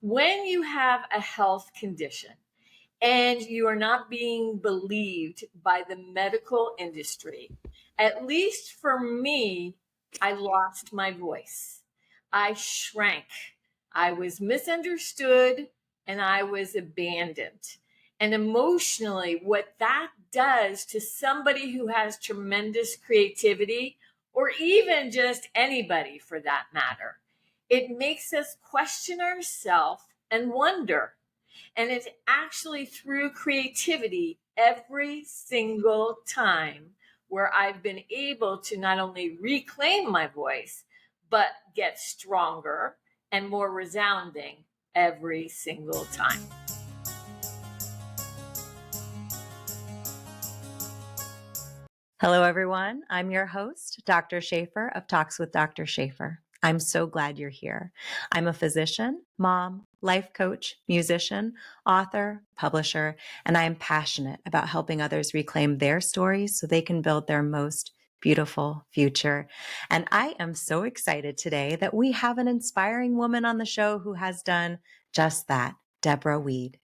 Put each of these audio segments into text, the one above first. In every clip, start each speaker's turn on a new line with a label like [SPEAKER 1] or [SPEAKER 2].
[SPEAKER 1] When you have a health condition and you are not being believed by the medical industry, at least for me, I lost my voice. I shrank. I was misunderstood and I was abandoned. And emotionally, what that does to somebody who has tremendous creativity, or even just anybody for that matter, it makes us question ourselves and wonder. And it's actually through creativity every single time where I've been able to not only reclaim my voice, but get stronger and more resounding every single time.
[SPEAKER 2] Hello, everyone. I'm your host, Dr. Shafer of Talks with Dr. Shafer. I'm so glad you're here. I'm a physician, mom, life coach, musician, author, publisher, and I am passionate about helping others reclaim their stories so they can build their most beautiful future. And I am so excited today that we have an inspiring woman on the show who has done just that, Deborah Weed,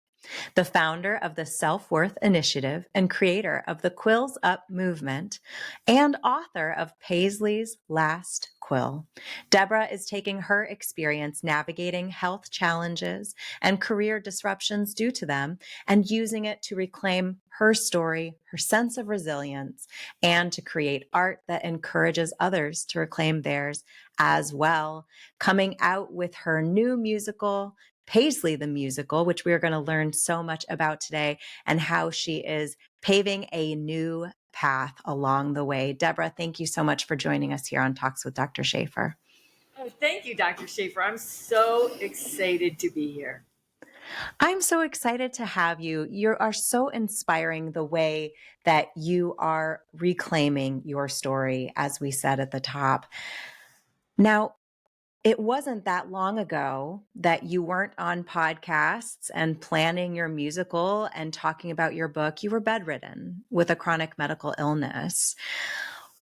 [SPEAKER 2] the founder of the Self-Worth Initiative and creator of the Quills Up movement and author of Paisley's Last Quill. Deborah is taking her experience navigating health challenges and career disruptions due to them and using it to reclaim her story, her sense of resilience, and to create art that encourages others to reclaim theirs as well. Coming out with her new musical, Paisley the Musical, which we are going to learn so much about today, and how she is paving a new path along the way. Deborah, thank you so much for joining us here on Talks with Dr. Shafer.
[SPEAKER 1] Oh, thank you, Dr. Shafer. I'm so excited to be here.
[SPEAKER 2] I'm so excited to have you. You are so inspiring the way that you are reclaiming your story, as we said at the top. Now, it wasn't that long ago that you weren't on podcasts and planning your musical and talking about your book. You were bedridden with a chronic medical illness.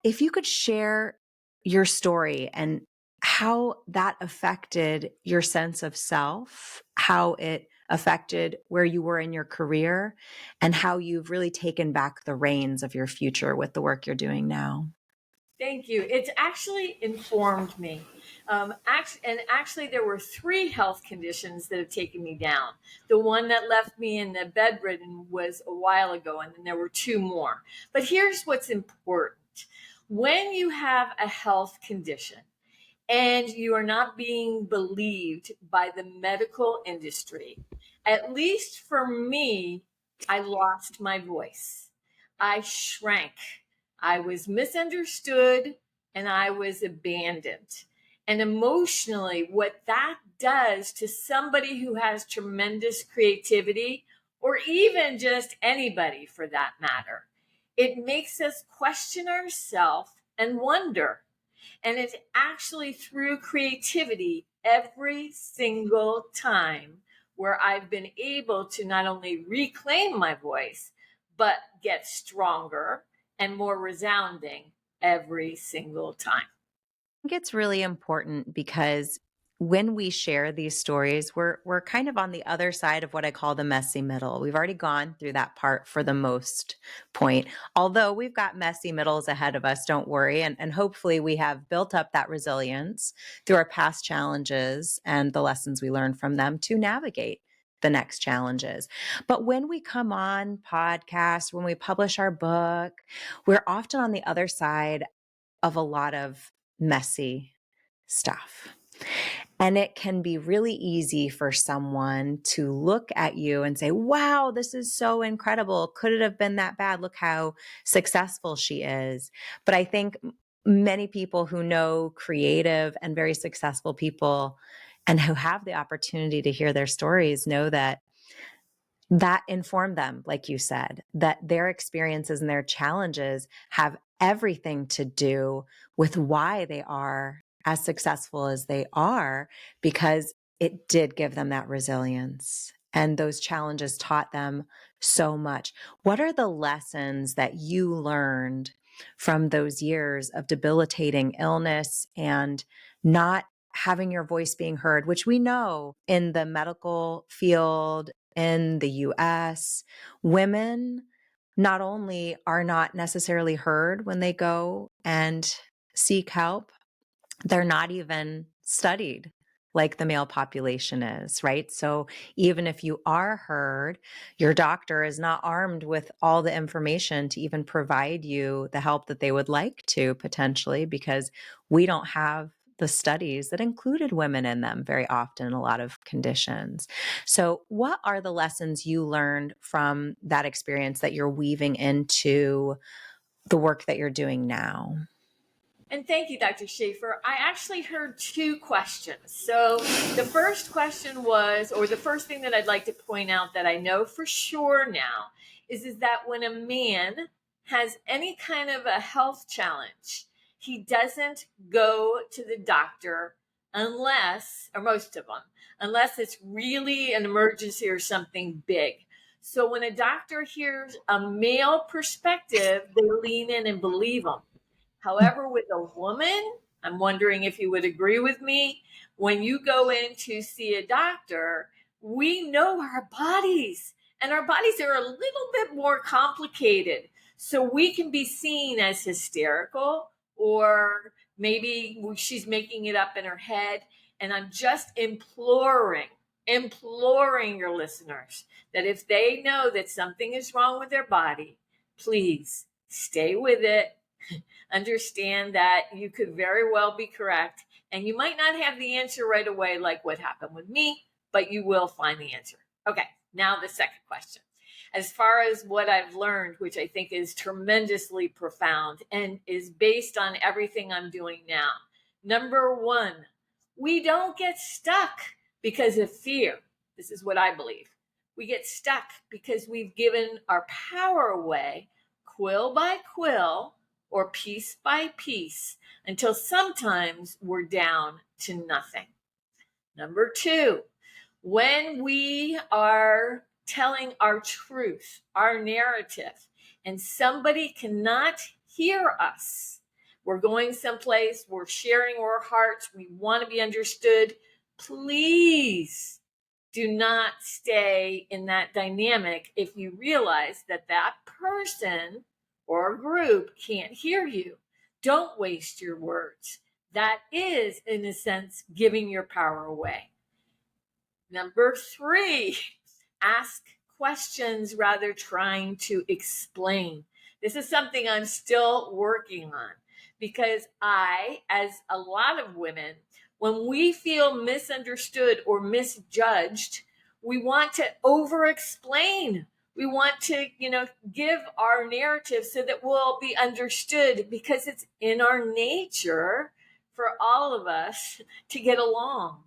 [SPEAKER 2] If you could share your story and how that affected your sense of self, how it affected where you were in your career, and how you've really taken back the reins of your future with the work you're doing now.
[SPEAKER 1] Thank you. It's actually informed me. Actually, there were 3 health conditions that have taken me down. The one that left me in the bedridden was a while ago, and then there were 2 more. But here's what's important. When you have a health condition and you are not being believed by the medical industry, at least for me, I lost my voice. I shrank. I was misunderstood and I was abandoned. And emotionally, what that does to somebody who has tremendous creativity, or even just anybody for that matter, it makes us question ourselves and wonder. And it's actually through creativity every single time where I've been able to not only reclaim my voice, but get stronger and more resounding every single time.
[SPEAKER 2] I think it's really important because when we share these stories, we're kind of on the other side of what I call the messy middle. We've already gone through that part for the most point. Although we've got messy middles ahead of us, don't worry. And hopefully we have built up that resilience through our past challenges and the lessons we learned from them to navigate the next challenges. But when we come on podcasts, when we publish our book, we're often on the other side of a lot of messy stuff. And it can be really easy for someone to look at you and say, wow, this is so incredible. Could it have been that bad? Look how successful she is. But I think many people who know creative and very successful people and who have the opportunity to hear their stories know that informed them, like you said, that their experiences and their challenges have everything to do with why they are as successful as they are, because it did give them that resilience. And those challenges taught them so much. What are the lessons that you learned from those years of debilitating illness and not having your voice being heard, which we know in the medical field in the US, women not only are not necessarily heard when they go and seek help, they're not even studied like the male population is, right? So even if you are heard, your doctor is not armed with all the information to even provide you the help that they would like to potentially, because we don't have the studies that included women in them very often in a lot of conditions. So what are the lessons you learned from that experience that you're weaving into the work that you're doing now?
[SPEAKER 1] And thank you, Dr. Shafer. I actually heard two questions. So the first question was, or the first thing that I'd like to point out that I know for sure now is that when a man has any kind of a health challenge, he doesn't go to the doctor unless, or most of them, unless it's really an emergency or something big. So when a doctor hears a male perspective, they lean in and believe them. However, with a woman, I'm wondering if you would agree with me. When you go in to see a doctor, we know our bodies, and our bodies are a little bit more complicated. So we can be seen as hysterical, or maybe she's making it up in her head. And I'm just imploring your listeners that if they know that something is wrong with their body, please stay with it. Understand that you could very well be correct, and you might not have the answer right away, like what happened with me, but you will find the answer. Okay, now the second question. As far as what I've learned, which I think is tremendously profound and is based on everything I'm doing now. Number one, we don't get stuck because of fear. This is what I believe. We get stuck because we've given our power away, quill by quill, or piece by piece, until sometimes we're down to nothing. Number two, when we are telling our truth, our narrative, and somebody cannot hear us, we're going someplace, we're sharing our hearts, we want to be understood, please do not stay in that dynamic if you realize that that person or group can't hear you. Don't waste your words. That is, in a sense, giving your power away. Number three, ask questions rather trying to explain. This is something I'm still working on because I, as a lot of women, when we feel misunderstood or misjudged, we want to over explain. We want to, give our narrative so that we'll be understood, because it's in our nature for all of us to get along.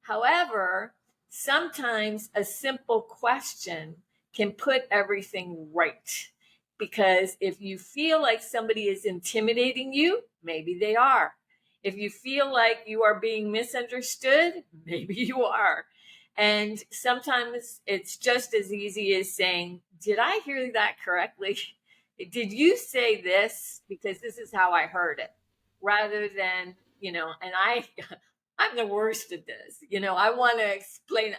[SPEAKER 1] However, sometimes a simple question can put everything right. Because if you feel like somebody is intimidating you, maybe they are. If you feel like you are being misunderstood, maybe you are. And sometimes it's just as easy as saying, did I hear that correctly? Did you say this? Because this is how I heard it. Rather than, and I'm the worst at this. I want to explain.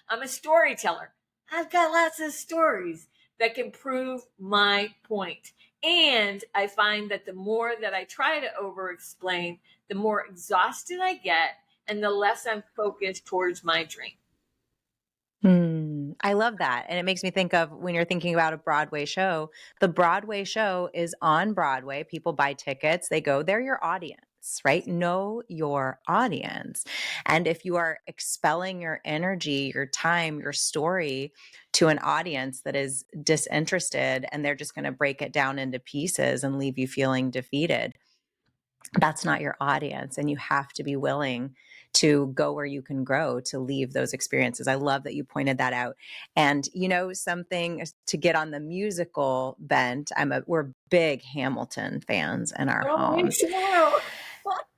[SPEAKER 1] I'm a storyteller. I've got lots of stories that can prove my point. And I find that the more that I try to over explain, the more exhausted I get and the less I'm focused towards my dream.
[SPEAKER 2] I love that. And it makes me think of when you're thinking about a Broadway show, the Broadway show is on Broadway. People buy tickets, they go, they're your audience, right? Know your audience. And if you are expelling your energy, your time, your story to an audience that is disinterested and they're just going to break it down into pieces and leave you feeling defeated, that's not your audience. And you have to be willing to go where you can grow, to leave those experiences. I love that you pointed that out. And something to get on the musical bent, we're big Hamilton fans in our
[SPEAKER 1] Oh, me
[SPEAKER 2] home.
[SPEAKER 1] too.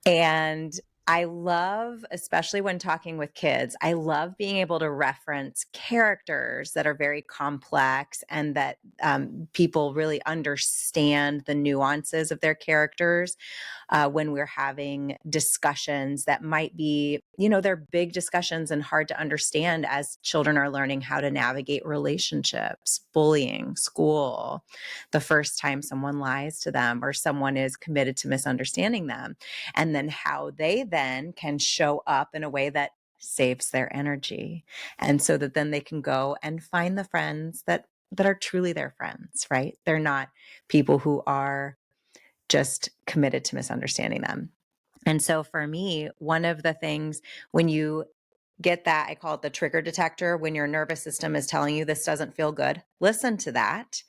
[SPEAKER 2] And I love, especially when talking with kids, I love being able to reference characters that are very complex and that people really understand the nuances of their characters when we're having discussions that might be, they're big discussions and hard to understand as children are learning how to navigate relationships, bullying, school, the first time someone lies to them or someone is committed to misunderstanding them, and then how they then can show up in a way that saves their energy. And so that then they can go and find the friends that are truly their friends, right? They're not people who are just committed to misunderstanding them. And so for me, one of the things when you get that, I call it the trigger detector, when your nervous system is telling you this doesn't feel good, listen to that.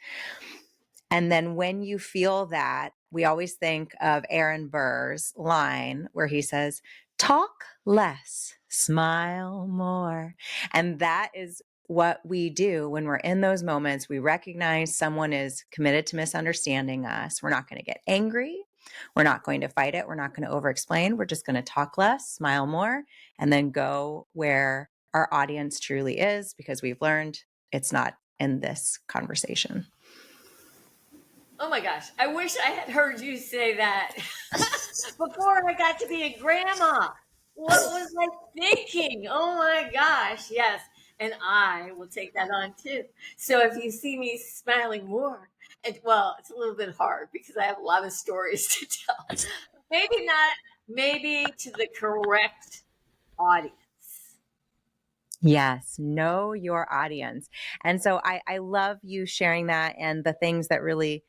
[SPEAKER 2] And then when you feel that, we always think of Aaron Burr's line where he says, talk less, smile more. And that is what we do when we're in those moments. We recognize someone is committed to misunderstanding us. We're not going to get angry. We're not going to fight it. We're not going to over-explain. We're just going to talk less, smile more, and then go where our audience truly is, because we've learned it's not in this conversation.
[SPEAKER 1] Oh my gosh, I wish I had heard you say that before I got to be a grandma. What was I thinking? Oh my gosh, yes. And I will take that on too. So if you see me smiling more, well, it's a little bit hard because I have a lot of stories to tell. Maybe not, maybe to the correct audience.
[SPEAKER 2] Yes, know your audience. And so I love you sharing that and the things that really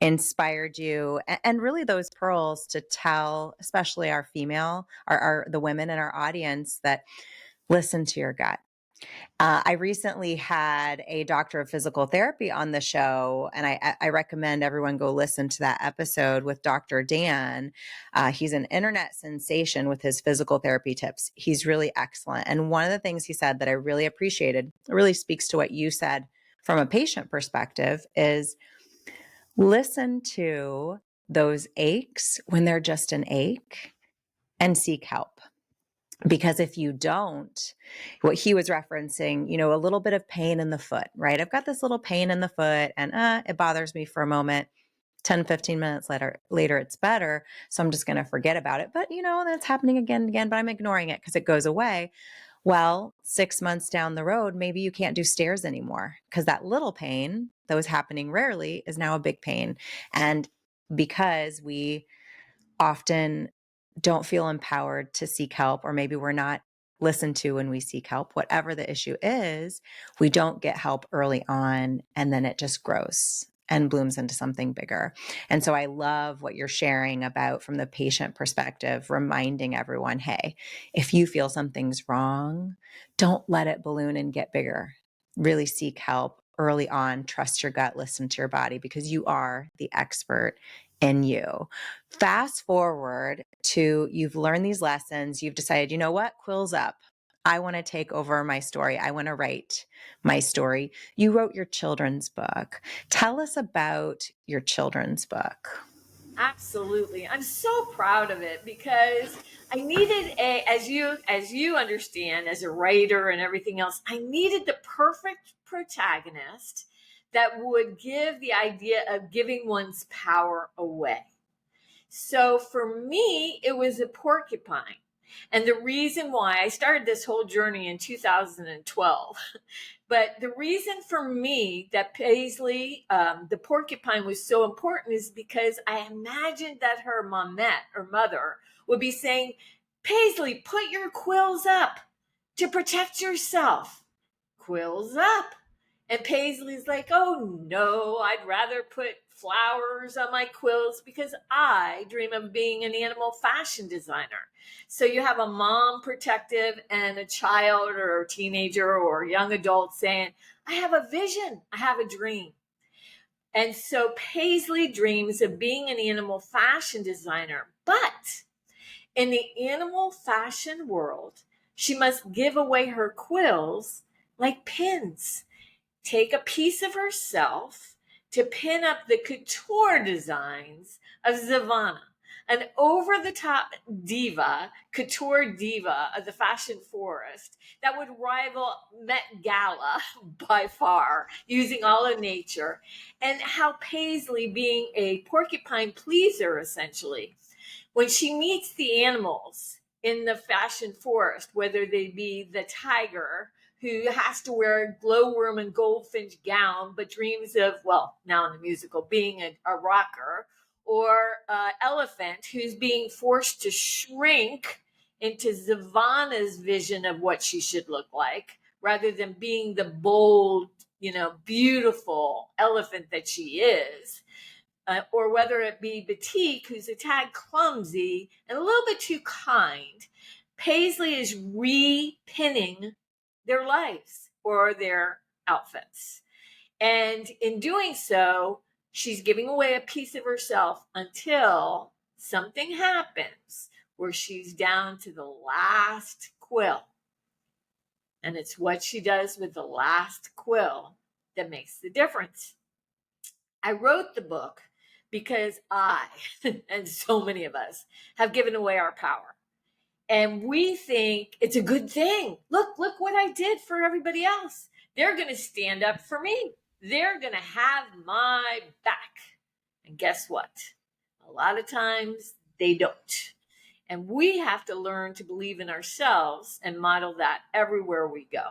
[SPEAKER 2] inspired you, and really those pearls to tell, especially our female, the women in our audience, that listen to your gut. I recently had a doctor of physical therapy on the show, and I recommend everyone go listen to that episode with Dr. Dan. He's an internet sensation with his physical therapy tips. He's really excellent. And one of the things he said that I really appreciated, really speaks to what you said from a patient perspective, is listen to those aches when they're just an ache and seek help. Because if you don't, what he was referencing, a little bit of pain in the foot, right? I've got this little pain in the foot and it bothers me for a moment. 10, 15 minutes later, it's better. So I'm just going to forget about it. But that's happening again and again, but I'm ignoring it because it goes away. Well, 6 months down the road, maybe you can't do stairs anymore because that little pain that was happening rarely is now a big pain. And because we often don't feel empowered to seek help, or maybe we're not listened to when we seek help, whatever the issue is, we don't get help early on, and then it just grows and blooms into something bigger. And so I love what you're sharing about from the patient perspective, reminding everyone, hey, if you feel something's wrong, don't let it balloon and get bigger. Really seek help early on, trust your gut, listen to your body, because you are the expert in you. Fast forward to you've learned these lessons, you've decided, you know what, Quill's up. I want to take over my story. I want to write my story. You wrote your children's book. Tell us about your children's book.
[SPEAKER 1] Absolutely. I'm so proud of it because I needed as you understand as a writer and everything else, I needed the perfect protagonist that would give the idea of giving one's power away. So for me, it was a porcupine. And the reason why I started this whole journey in 2012, but the reason for me that Paisley, the porcupine, was so important is because I imagined that her momette or mother would be saying, Paisley, put your quills up to protect yourself. Quills up. And Paisley's like, oh no, I'd rather put flowers on my quills because I dream of being an animal fashion designer. So you have a mom protective and a child or a teenager or a young adult saying, I have a vision, I have a dream. And so Paisley dreams of being an animal fashion designer. But in the animal fashion world, she must give away her quills like pins. Take a piece of herself to pin up the couture designs of Zavana. an over-the-top diva, couture diva of the fashion forest that would rival Met Gala by far, using all of nature, and how Paisley, being a porcupine pleaser, essentially, when she meets the animals in the fashion forest, whether they be the tiger who has to wear a glowworm and goldfinch gown but dreams of, well, now in the musical, being a rocker, or elephant who's being forced to shrink into Zavana's vision of what she should look like rather than being the bold, beautiful elephant that she is. Or whether it be Batik, who's a tad clumsy and a little bit too kind, Paisley is repinning their lives or their outfits. And in doing so, she's giving away a piece of herself until something happens where she's down to the last quill. And it's what she does with the last quill that makes the difference. I wrote the book because I, and so many of us, have given away our power. And we think it's a good thing. Look what I did for everybody else. They're going to stand up for me. They're going to have my back. And guess what? A lot of times they don't. And we have to learn to believe in ourselves and model that everywhere we go.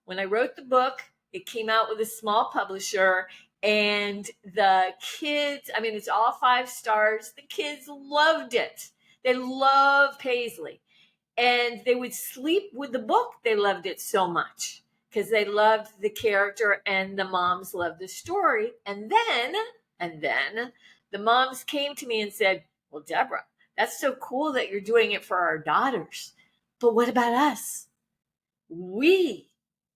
[SPEAKER 1] When I wrote the book, it came out with a small publisher, and the kids, it's all 5 stars. The kids loved it. They love Paisley. And they would sleep with the book. They loved it so much because they loved the character and the moms loved the story. And then the moms came to me and said, well, Deborah, that's so cool that you're doing it for our daughters. But what about us? We,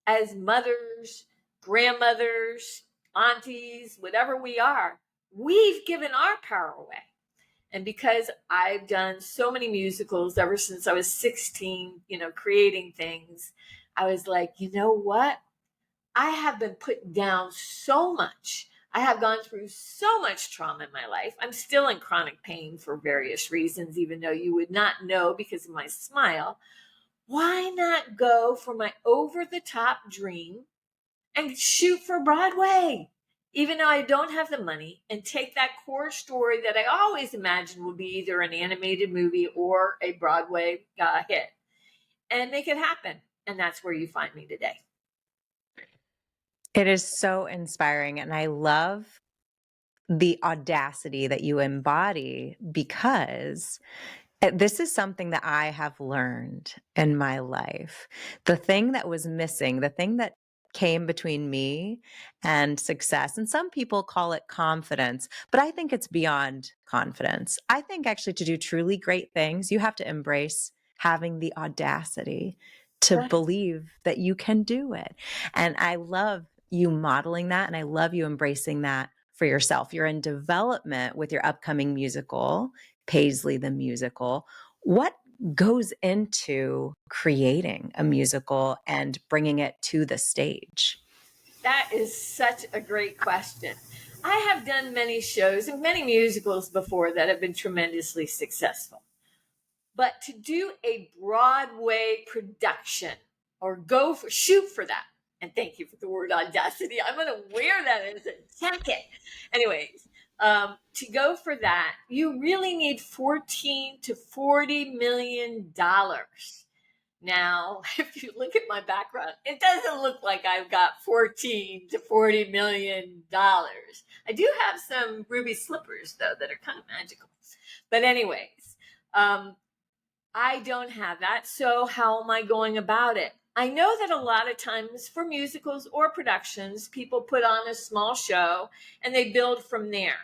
[SPEAKER 1] as mothers, grandmothers, aunties, whatever we are, we've given our power away. And because I've done so many musicals ever since I was 16, creating things, I was like, you know what? I have been put down so much. I have gone through so much trauma in my life. I'm still in chronic pain for various reasons, even though you would not know because of my smile. Why not go for my over-the-top dream and shoot for Broadway? Even though I don't have the money, and take that core story that I always imagined would be either an animated movie or a Broadway hit and make it happen. And that's where you find me today.
[SPEAKER 2] It is so inspiring. And I love the audacity that you embody because this is something that I have learned in my life. The thing that was missing, the thing that came between me and success, and some people call it confidence, but I think it's beyond confidence. I think actually to do truly great things, you have to embrace having the audacity to believe that you can do it. And I love you modeling that, and I love you embracing that for yourself. You're in development with your upcoming musical, Paisley the Musical. What goes into creating a musical and bringing it to the stage?
[SPEAKER 1] That is such a great question. I have done many shows and many musicals before that have been tremendously successful. But to do a Broadway production or shoot for that, and thank you for the word audacity. I'm going to wear that as a jacket. Anyways, to go for that, you really need $14 to $40 million. Now, if you look at my background, it doesn't look like I've got $14 to $40 million. I do have some ruby slippers, though, that are kind of magical. But anyways, I don't have that. So how am I going about it? I know that a lot of times for musicals or productions, people put on a small show and they build from there.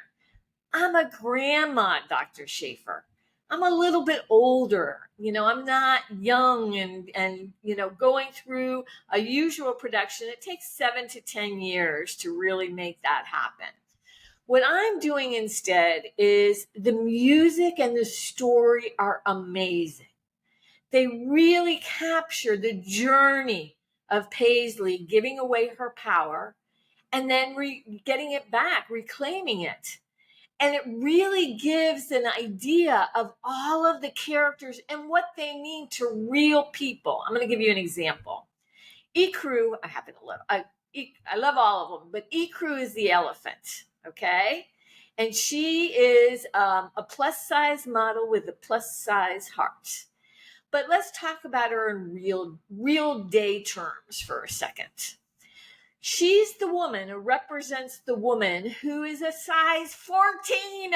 [SPEAKER 1] I'm a grandma, Dr. Shafer. I'm a little bit older. I'm not young and going through a usual production, it takes 7 to 10 years to really make that happen. What I'm doing instead is the music and the story are amazing. They really capture the journey of Paisley giving away her power and then getting it back, reclaiming it. And it really gives an idea of all of the characters and what they mean to real people. I'm going to give you an example. Ikru, I happen to love, I love all of them, but Ikru is the elephant, okay? And she is a plus size model with a plus size heart. But let's talk about her in real day terms for a second. She's the woman who represents the woman who is a size 14.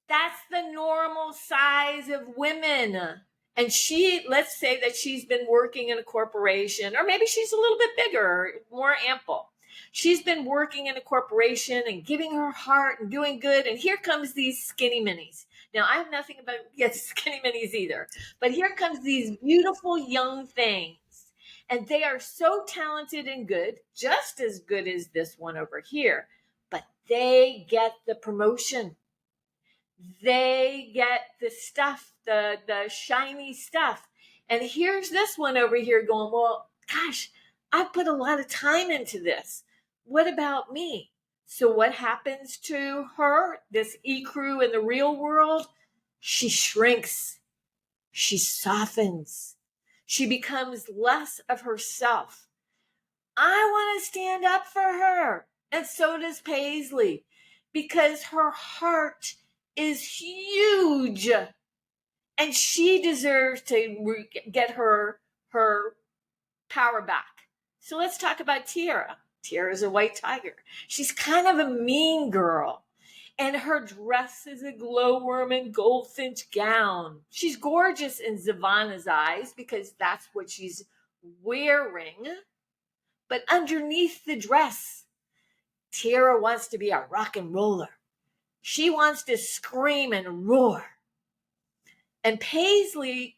[SPEAKER 1] That's the normal size of women. And she, let's say that she's been working in a corporation, or maybe she's a little bit bigger, more ample. She's been working in a corporation and giving her heart and doing good. And here comes these skinny minis. Now, I have nothing against skinny minis either, but here comes these beautiful young things. And they are so talented and good, just as good as this one over here. But they get the promotion. They get the stuff, the shiny stuff. And here's this one over here going, well, gosh, I put a lot of time into this. What about me? So what happens to her, this Ikru in the real world? She shrinks. She softens. She becomes less of herself. I want to stand up for her. And so does Paisley, because her heart is huge. And she deserves to get her power back. So let's talk about Tiara. Tiara's a white tiger. She's kind of a mean girl. And her dress is a glowworm and goldfinch gown. She's gorgeous in Zavana's eyes because that's what she's wearing. But underneath the dress, Tiara wants to be a rock and roller. She wants to scream and roar. And Paisley,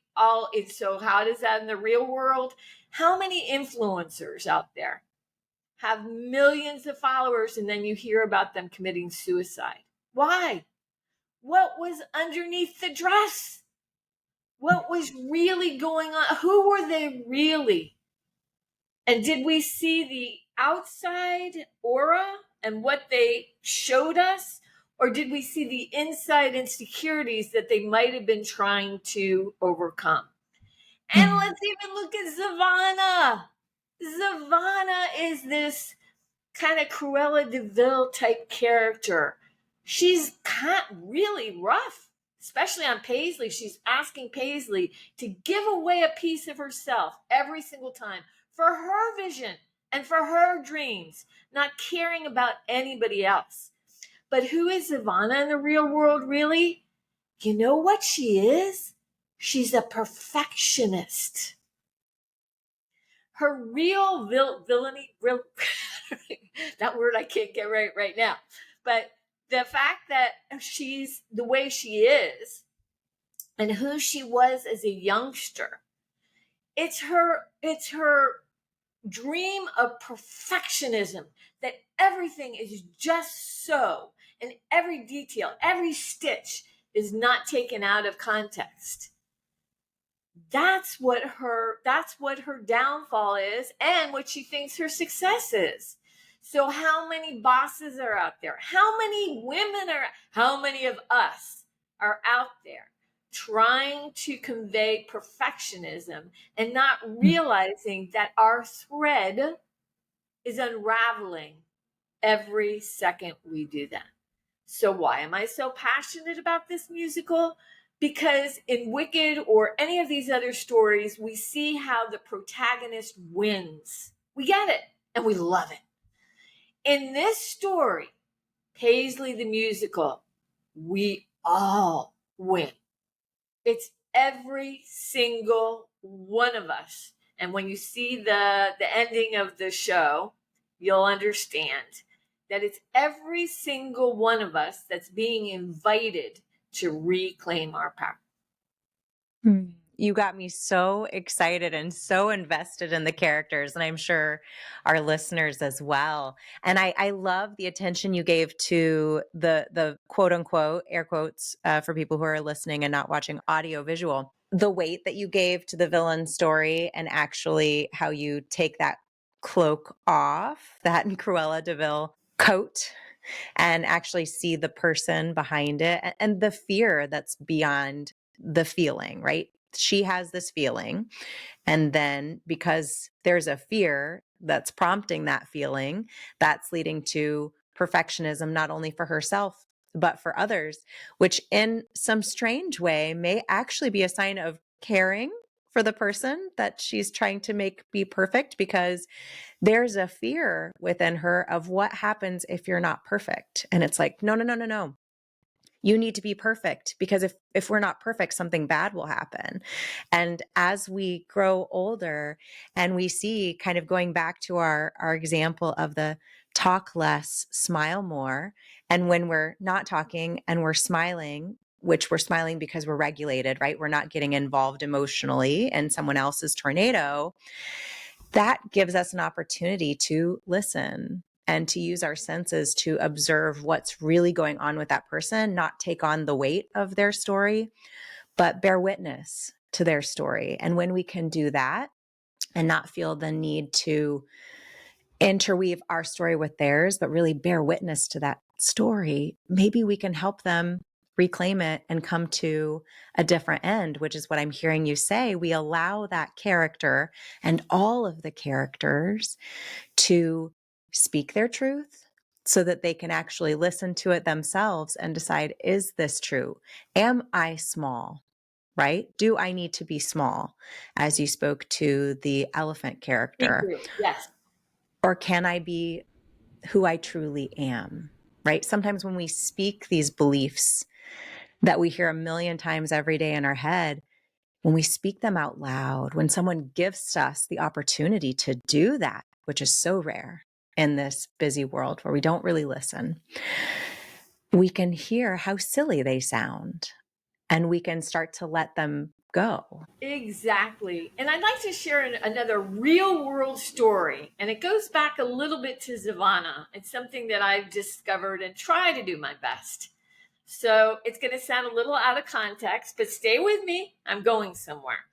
[SPEAKER 1] so how does that in the real world? How many influencers out there have millions of followers and then you hear about them committing suicide? Why? What was underneath the dress? What was really going on? Who were they really? And did we see the outside aura and what they showed us? Or did we see the inside insecurities that they might have been trying to overcome? And let's even look at Zavana. Zavana is this kind of Cruella de Vil type character. She's really rough, especially on Paisley. She's asking Paisley to give away a piece of herself every single time for her vision and for her dreams, not caring about anybody else. But who is Zavana in the real world, really? You know what she is? She's a perfectionist. Her real villainy, that word I can't get right now. But the fact that she's the way she is and who she was as a youngster, it's her dream of perfectionism, that everything is just so, and every detail, every stitch is not taken out of context. That's what her downfall is and what she thinks her success is. So how many bosses are out there? How many of us are out there trying to convey perfectionism and not realizing that our thread is unraveling every second we do that? So why am I so passionate about this musical? Because in Wicked or any of these other stories, we see how the protagonist wins. We get it and we love it. In this story, Paisley the Musical, we all win. It's every single one of us. And when you see the ending of the show, you'll understand that it's every single one of us that's being invited to reclaim our power.
[SPEAKER 2] You got me so excited and so invested in the characters, and I'm sure our listeners as well. And I love the attention you gave to the quote unquote air quotes for people who are listening and not watching audio visual. The weight that you gave to the villain story, and actually how you take that cloak off, that Cruella de Vil coat, and actually see the person behind it and the fear that's beyond the feeling, right? She has this feeling. And then because there's a fear that's prompting that feeling, that's leading to perfectionism, not only for herself, but for others, which in some strange way may actually be a sign of caring for the person that she's trying to make be perfect, because there's a fear within her of what happens if you're not perfect. And it's like, no, no, no, no, no. You need to be perfect, because if we're not perfect, something bad will happen. And as we grow older and we see, kind of going back to our example of the talk less, smile more, and when we're not talking and we're smiling, which we're smiling because we're regulated, right? We're not getting involved emotionally in someone else's tornado. That gives us an opportunity to listen and to use our senses to observe what's really going on with that person, not take on the weight of their story, but bear witness to their story. And when we can do that and not feel the need to interweave our story with theirs, but really bear witness to that story, maybe we can help them reclaim it and come to a different end, which is what I'm hearing you say. We allow that character and all of the characters to speak their truth so that they can actually listen to it themselves and decide, is this true? Am I small? Right? Do I need to be small? As you spoke to the elephant
[SPEAKER 1] Me
[SPEAKER 2] character.
[SPEAKER 1] too. Yes.
[SPEAKER 2] Or can I be who I truly am? Right? Sometimes when we speak these beliefs that we hear a million times every day in our head, when we speak them out loud, when someone gives us the opportunity to do that, which is so rare in this busy world where we don't really listen, we can hear how silly they sound and we can start to let them go.
[SPEAKER 1] Exactly. And I'd like to share another real world story. And it goes back a little bit to Zavana. It's something that I've discovered and try to do my best. So it's going to sound a little out of context, but stay with me. I'm going somewhere.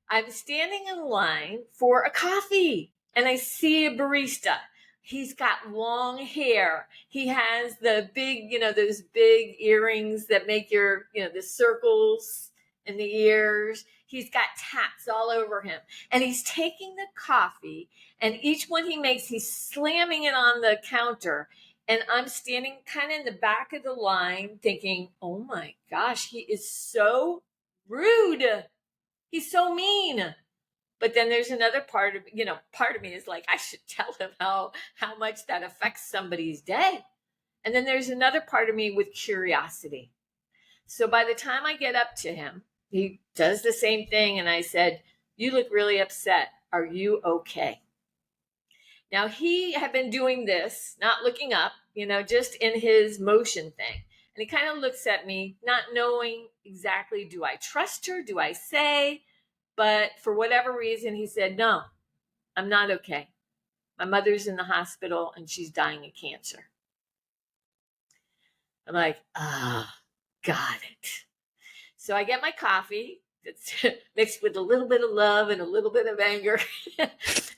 [SPEAKER 1] I'm standing in line for a coffee and I see a barista. He's got long hair. He has the big, those big earrings that make your, the circles in the ears. He's got tats all over him. And he's taking the coffee, and each one he makes, he's slamming it on the counter. And I'm standing kind of in the back of the line thinking, oh my gosh, he is so rude. He's so mean. But then there's another part of me is like, I should tell him how much that affects somebody's day. And then there's another part of me with curiosity. So by the time I get up to him, he does the same thing. And I said, you look really upset. Are you okay? Now he had been doing this, not looking up, just in his motion thing. And he kind of looks at me, not knowing exactly, do I trust her? Do I say? But for whatever reason, he said, no, I'm not okay. My mother's in the hospital and she's dying of cancer. I'm like, got it. So I get my coffee that's mixed with a little bit of love and a little bit of anger.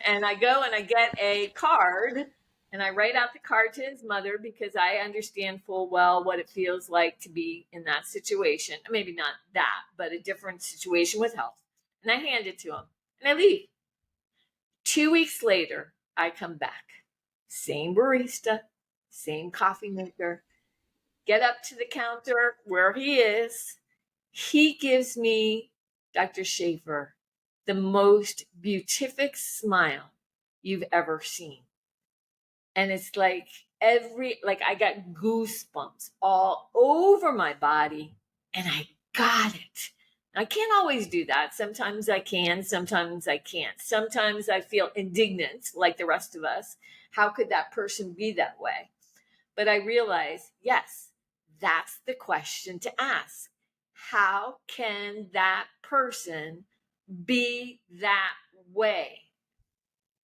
[SPEAKER 1] And I go and I get a card and I write out the card to his mother because I understand full well what it feels like to be in that situation. Maybe not that, but a different situation with health. And I hand it to him and I leave. 2 weeks later, I come back. Same barista, same coffee maker. Get up to the counter where he is. He gives me, Dr. Shafer, the most beatific smile you've ever seen. And it's like I got goosebumps all over my body and I got it. I can't always do that. Sometimes I can, sometimes I can't. Sometimes I feel indignant like the rest of us. How could that person be that way? But I realize, yes, that's the question to ask. How can that person be that way?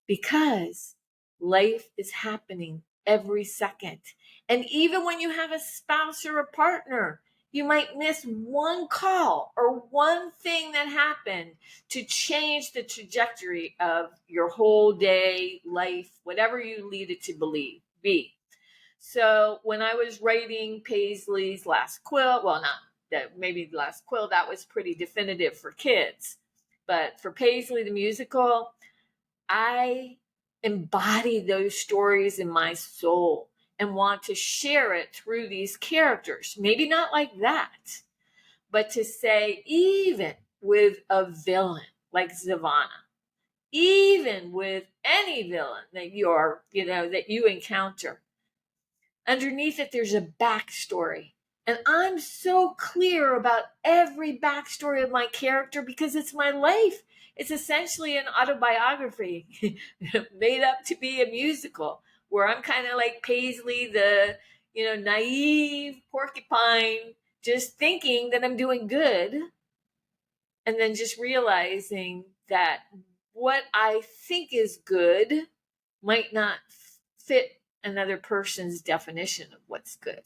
[SPEAKER 1] Because life is happening every second. And even when you have a spouse or a partner, you might miss one call or one thing that happened to change the trajectory of your whole day, life, whatever you lead it to be. So when I was writing Paisley's last quill, well, not that, maybe the last quill, that was pretty definitive for kids. But for Paisley the Musical, I embody those stories in my soul and want to share it through these characters. Maybe not like that, but to say, even with a villain like Zavanna, even with any villain that that you encounter, underneath it, there's a backstory. And I'm so clear about every backstory of my character because it's my life. It's essentially an autobiography made up to be a musical where I'm kind of like Paisley, the, naive porcupine, just thinking that I'm doing good. And then just realizing that what I think is good might not fit another person's definition of what's good.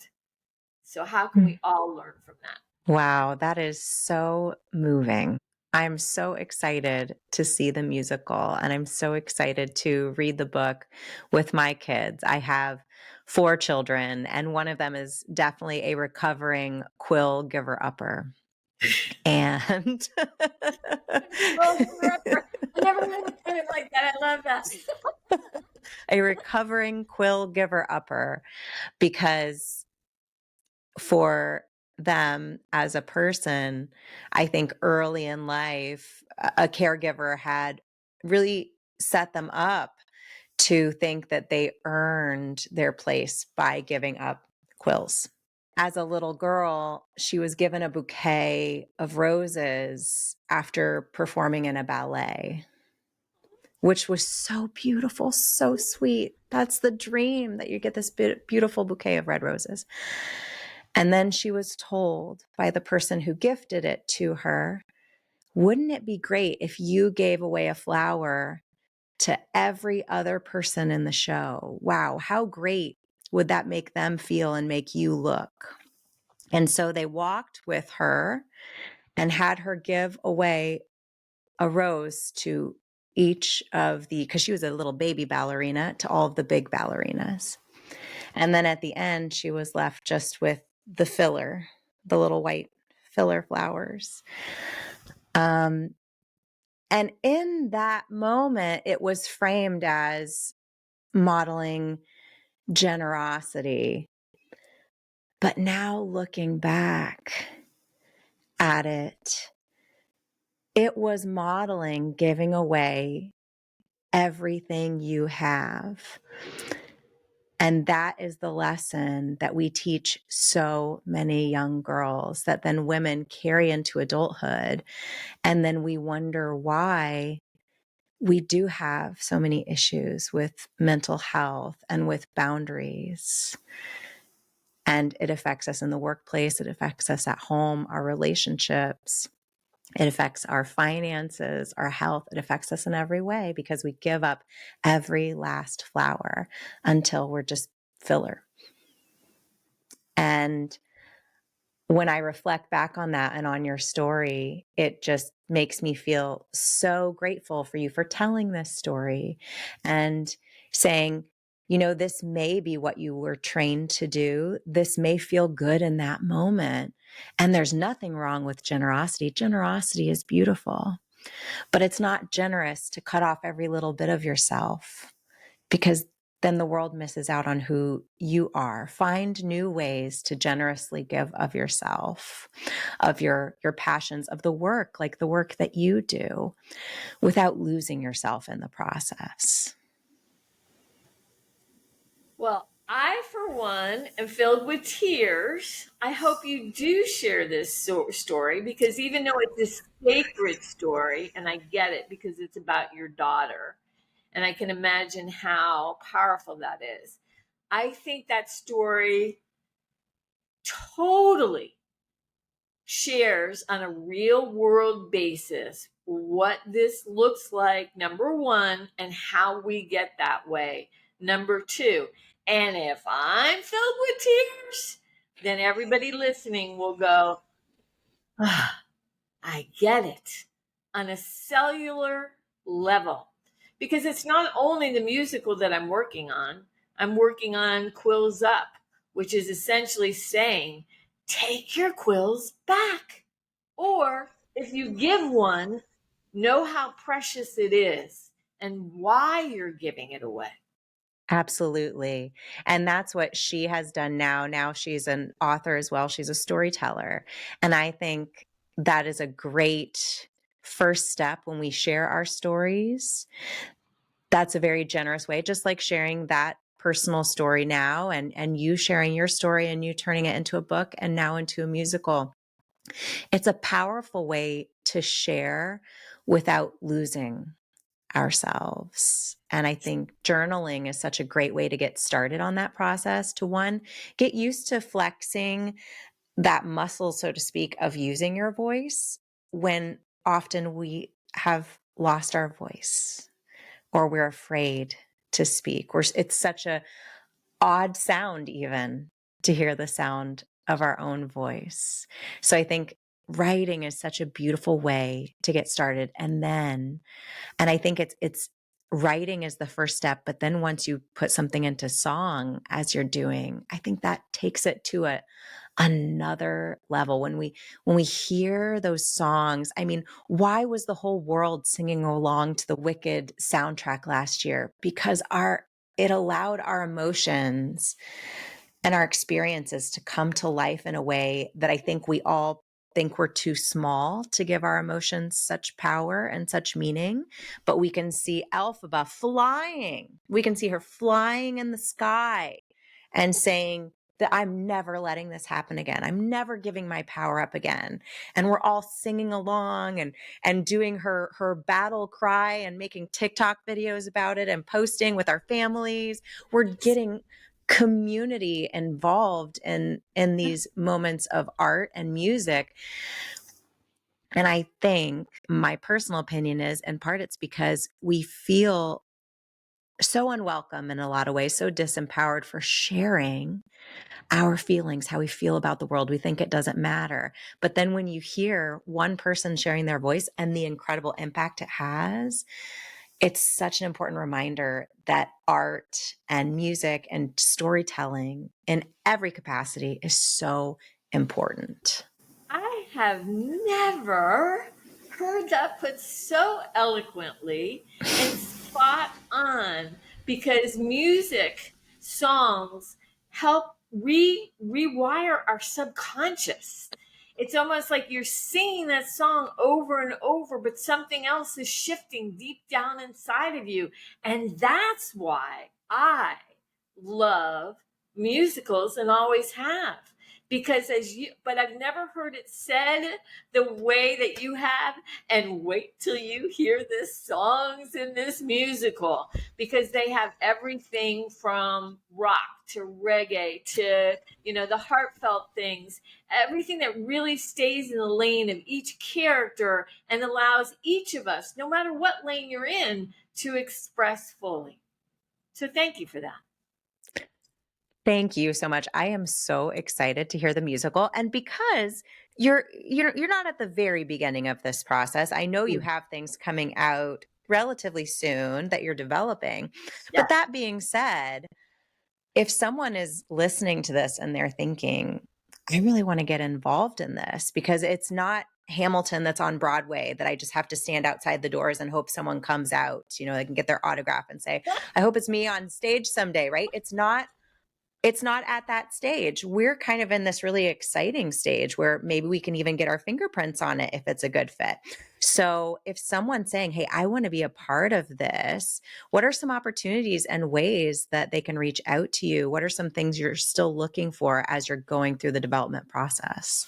[SPEAKER 1] So how can we all learn from that?
[SPEAKER 2] Wow, that is so moving. I'm so excited to see the musical, and I'm so excited to read the book with my kids. I have 4 children, and one of them is definitely a recovering Quill giver upper. And
[SPEAKER 1] I never really put it like that. I love that.
[SPEAKER 2] a recovering Quill giver upper, because for them as a person, I think early in life, a caregiver had really set them up to think that they earned their place by giving up quills. As a little girl, she was given a bouquet of roses after performing in a ballet, which was so beautiful, so sweet. That's the dream, that you get this beautiful bouquet of red roses. And then she was told by the person who gifted it to her, wouldn't it be great if you gave away a flower to every other person in the show? Wow, how great would that make them feel and make you look? And so they walked with her and had her give away a rose to each of because she was a little baby ballerina, to all of the big ballerinas. And then at the end, she was left just with the filler, the little white filler flowers. And in that moment, it was framed as modeling generosity. But now looking back at it, it was modeling giving away everything you have. And that is the lesson that we teach so many young girls, that then women carry into adulthood. And then we wonder why we do have so many issues with mental health and with boundaries. And it affects us in the workplace. It affects us at home, our relationships. It affects our finances, our health. It affects us in every way because we give up every last flower until we're just filler. And when I reflect back on that and on your story, it just makes me feel so grateful for you for telling this story and saying, this may be what you were trained to do. This may feel good in that moment. And there's nothing wrong with generosity. Generosity is beautiful, but it's not generous to cut off every little bit of yourself, because then the world misses out on who you are. Find new ways to generously give of yourself, of your passions, of the work, like the work that you do, without losing yourself in the process.
[SPEAKER 1] Well, I, for one, am filled with tears. I hope you do share this story, because even though it's a sacred story, and I get it because it's about your daughter, and I can imagine how powerful that is, I think that story totally shares on a real world basis what this looks like, number one, and how we get that way, number two. And if I'm filled with tears, then everybody listening will go, ah, I get it, on a cellular level. Because it's not only the musical that I'm working on, I'm working on Quills Up, which is essentially saying, take your quills back. Or if you give one, know how precious it is and why you're giving it away.
[SPEAKER 2] Absolutely. And that's what she has done now. Now she's an author as well. She's a storyteller. And I think that is a great first step when we share our stories. That's a very generous way, just like sharing that personal story now and you sharing your story and you turning it into a book and now into a musical. It's a powerful way to share without losing ourselves. And I think journaling is such a great way to get started on that process. To one, get used to flexing that muscle, so to speak, of using your voice when often we have lost our voice or we're afraid to speak. It's such a odd sound even to hear the sound of our own voice. So I think writing is such a beautiful way to get started. And I think it's writing is the first step, but then once you put something into song as you're doing, I think that takes it to another level. When we hear those songs, I mean, why was the whole world singing along to the Wicked soundtrack last year? Because it allowed our emotions and our experiences to come to life in a way that I think we all think we're too small to give our emotions such power and such meaning. But we can see Elphaba flying. We can see her flying in the sky and saying that I'm never letting this happen again. I'm never giving my power up again. And we're all singing along and doing her battle cry and making TikTok videos about it and posting with our families. We're getting community involved in these moments of art and music. And I think my personal opinion is, in part, it's because we feel so unwelcome in a lot of ways, so disempowered for sharing our feelings, how we feel about the world. We think it doesn't matter. But then when you hear one person sharing their voice and the incredible impact it has, it's such an important reminder that art and music and storytelling in every capacity is so important.
[SPEAKER 1] I have never heard that put so eloquently and spot on, because music, songs help rewire our subconscious. It's almost like you're singing that song over and over, but something else is shifting deep down inside of you. And that's why I love musicals and always have, because but I've never heard it said the way that you have. And wait till you hear the songs in this musical, because they have everything from rock to reggae to, the heartfelt things, everything that really stays in the lane of each character and allows each of us, no matter what lane you're in, to express fully. So thank you for that.
[SPEAKER 2] Thank you so much. I am so excited to hear the musical. And because you're not at the very beginning of this process, I know you have things coming out relatively soon that you're developing. But
[SPEAKER 1] Yes.
[SPEAKER 2] that being said, if someone is listening to this and they're thinking, I really want to get involved in this, because it's not Hamilton that's on Broadway that I just have to stand outside the doors and hope someone comes out, they can get their autograph and say, I hope it's me on stage someday, right? It's not at that stage. We're kind of in this really exciting stage where maybe we can even get our fingerprints on it if it's a good fit. So if someone's saying, hey, I want to be a part of this, what are some opportunities and ways that they can reach out to you? What are some things you're still looking for as you're going through the development process?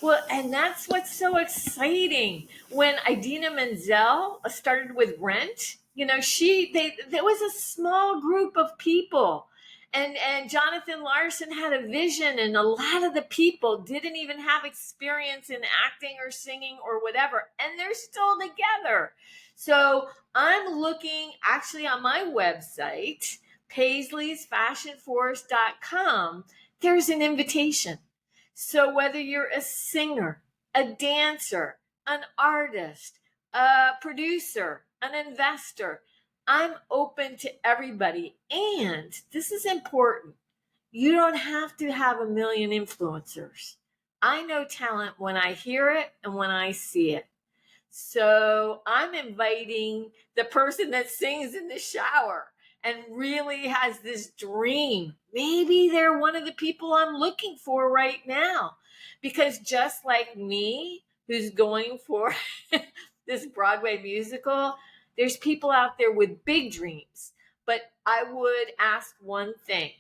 [SPEAKER 1] Well, and that's what's so exciting. When Idina Menzel started with Rent, there was a small group of people, and Jonathan Larson had a vision, and a lot of the people didn't even have experience in acting or singing or whatever, and they're still together. So I'm looking actually on my website, Paisley'sFashionForce.com. There's an invitation. So whether you're a singer, a dancer, an artist, a producer, an investor, I'm open to everybody. And this is important. You don't have to have a million influencers. I know talent when I hear it and when I see it. So I'm inviting the person that sings in the shower and really has this dream. Maybe they're one of the people I'm looking for right now. Because just like me, who's going for this Broadway musical, there's people out there with big dreams. But I would ask one thing.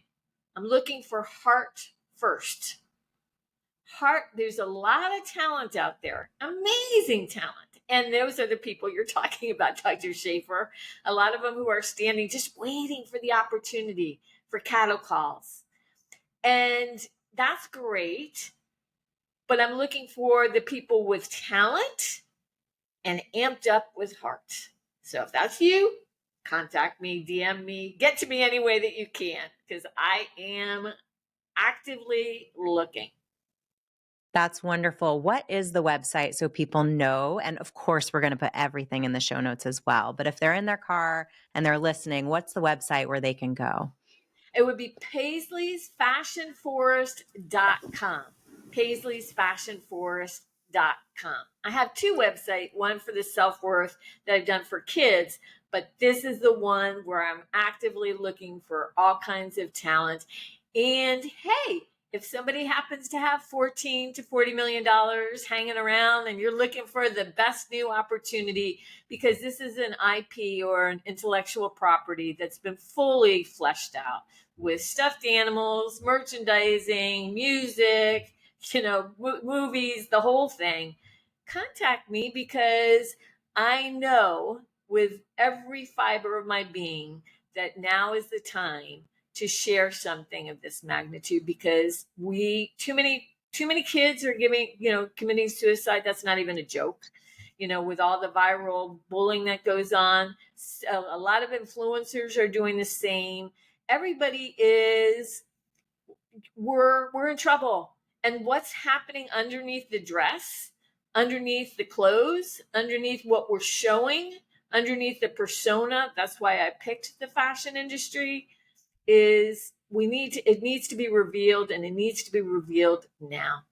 [SPEAKER 1] I'm looking for heart first. Heart, there's a lot of talent out there, amazing talent. And those are the people you're talking about, Dr. Shafer. A lot of them who are standing just waiting for the opportunity for cattle calls. And that's great. But I'm looking for the people with talent and amped up with heart. So if that's you, contact me, DM me, get to me any way that you can, because I am actively looking.
[SPEAKER 2] That's wonderful. What is the website so people know? And of course, we're going to put everything in the show notes as well. But if they're in their car and they're listening, what's the website where they can go?
[SPEAKER 1] It would be Paisley'sFashionForest.com. Paisley'sFashionForest.com. I have two websites, one for the self-worth that I've done for kids, but this is the one where I'm actively looking for all kinds of talent. And hey, if somebody happens to have $14 to $40 million hanging around and you're looking for the best new opportunity, because this is an IP or an intellectual property that's been fully fleshed out with stuffed animals, merchandising, music, movies, the whole thing, contact me, because I know with every fiber of my being that now is the time to share something of this magnitude, because too many kids are committing suicide. That's not even a joke. With all the viral bullying that goes on, a lot of influencers are doing the same. Everybody we're in trouble. And what's happening underneath the dress, underneath the clothes, underneath what we're showing, underneath the persona, that's why I picked the fashion industry, it needs to be revealed, and it needs to be revealed now.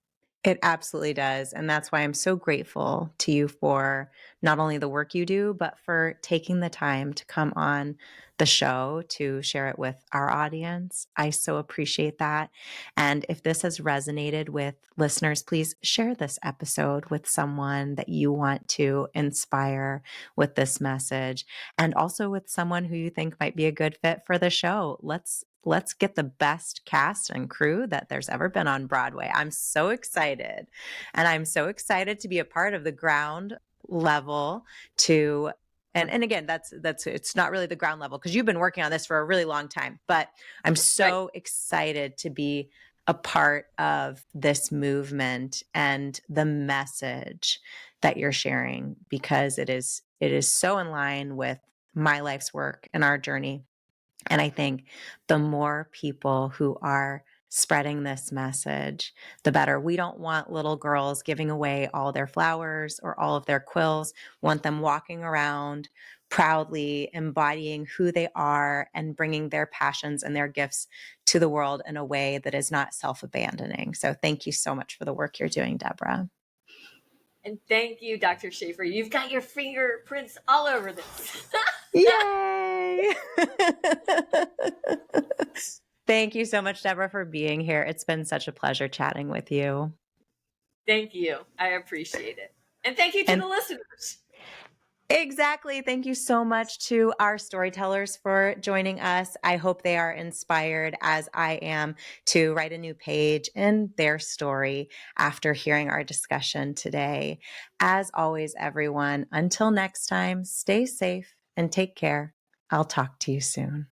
[SPEAKER 2] It absolutely does. And that's why I'm so grateful to you for not only the work you do, but for taking the time to come on the show to share it with our audience. I so appreciate that. And if this has resonated with listeners, please share this episode with someone that you want to inspire with this message, and also with someone who you think might be a good fit for the show. Let's get the best cast and crew that there's ever been on Broadway. I'm so excited. And I'm so excited to be a part of the ground level and again, that's it's not really the ground level, because you've been working on this for a really long time, but I'm so excited to be a part of this movement and the message that you're sharing, because it is so in line with my life's work and our journey. And I think the more people who are spreading this message, the better. We don't want little girls giving away all their flowers or all of their quills. We want them walking around proudly, embodying who they are and bringing their passions and their gifts to the world in a way that is not self-abandoning. So thank you so much for the work you're doing, Deborah.
[SPEAKER 1] And thank you, Dr. Shafer. You've got your fingerprints all over this.
[SPEAKER 2] Yay! Thank you so much, Deborah, for being here. It's been such a pleasure chatting with you.
[SPEAKER 1] Thank you. I appreciate it. And thank you to the listeners.
[SPEAKER 2] Exactly. Thank you so much to our storytellers for joining us. I hope they are inspired, as I am, to write a new page in their story after hearing our discussion today. As always, everyone, until next time, stay safe and take care. I'll talk to you soon.